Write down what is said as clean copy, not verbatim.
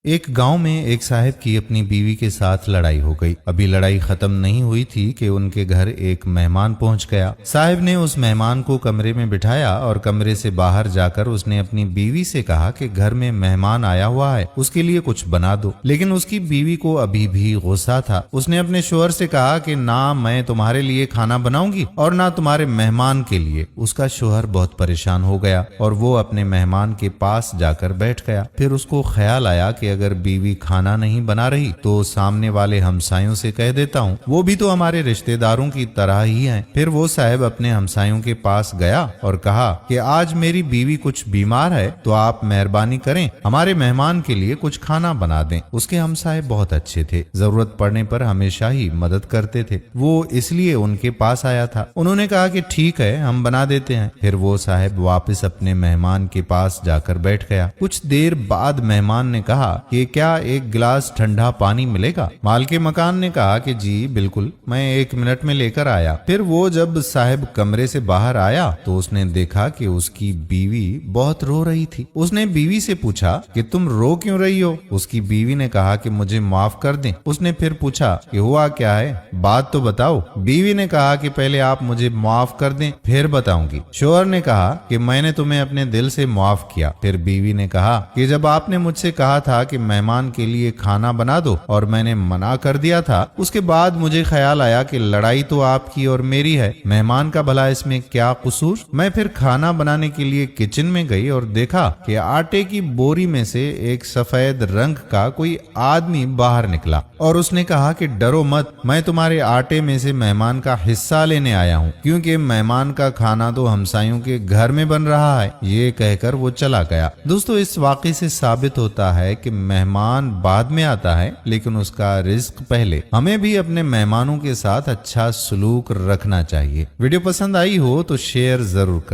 एक गांव में एक साहब की अपनी बीवी के साथ लड़ाई हो गई। अभी लड़ाई खत्म नहीं हुई थी कि उनके घर एक मेहमान पहुंच गया। साहब ने उस मेहमान को कमरे में बिठाया और कमरे से बाहर जाकर उसने अपनी बीवी से कहा कि घर में मेहमान आया हुआ है, उसके लिए कुछ बना दो। लेकिन उसकी बीवी को अभी भी गुस्सा था। उसने अपने शोहर से कहा कि ना मैं तुम्हारे लिए खाना बनाऊंगी और ना तुम्हारे मेहमान के लिए। उसका शोहर बहुत परेशान हो गया और वो अपने मेहमान के पास जाकर बैठ गया। फिर उसको ख्याल आया कि अगर बीवी खाना नहीं बना रही तो सामने वाले हमसायों से कह देता हूँ, वो भी तो हमारे रिश्तेदारों की तरह ही हैं। फिर वो साहब अपने हमसायों के पास गया और कहा कि आज मेरी बीवी कुछ बीमार है तो आप मेहरबानी करें हमारे मेहमान के लिए कुछ खाना बना दें। उसके हमसाये बहुत अच्छे थे, जरूरत पड़ने पर हमेशा ही मदद करते थे। वो इसलिए उनके पास आया था। उन्होंने कहा कि ठीक है, हम बना देते हैं। फिर वो साहब वापस अपने मेहमान के पास जाकर बैठ गया। कुछ देर बाद मेहमान ने कहा कि क्या एक गिलास ठंडा पानी मिलेगा? मालिक मकान ने कहा कि जी बिल्कुल, मैं 1 मिनट में लेकर आया। फिर वो जब साहब कमरे से बाहर आया तो उसने देखा कि उसकी बीवी बहुत रो रही थी। उसने बीवी से पूछा कि तुम रो क्यों रही हो? उसकी बीवी ने कहा कि मुझे माफ कर दें। उसने फिर पूछा कि हुआ क्या है, बात तो बताओ। बीवी ने कहा कि पहले आप मुझे माफ कर दें फिर बताऊंगी। शोहर ने कहा कि मैंने तुम्हें अपने दिल से माफ किया। फिर बीवी ने कहा कि जब आपने मुझसे कहा था कि मेहमान के लिए खाना बना दो और मैंने मना कर दिया था, उसके बाद मुझे ख्याल आया कि लड़ाई तो आपकी और मेरी है, मेहमान का भला इसमें क्या कसूर? मैं फिर खाना बनाने के लिए किचन में गई और देखा कि आटे की बोरी में से एक सफेद रंग का कोई आदमी बाहर निकला और उसने कहा कि डरो मत, मैं तुम्हारे आटे में से मेहमान का हिस्सा लेने आया हूँ, क्योंकि मेहमान का खाना तो हमसायों के घर में बन रहा है। ये कहकर वो चला गया। दोस्तों, इस वाक़े से साबित होता है कि मेहमान बाद में आता है लेकिन उसका रिस्क पहले। हमें भी अपने मेहमानों के साथ अच्छा सलूक रखना चाहिए। वीडियो पसंद आई हो तो शेयर जरूर कर।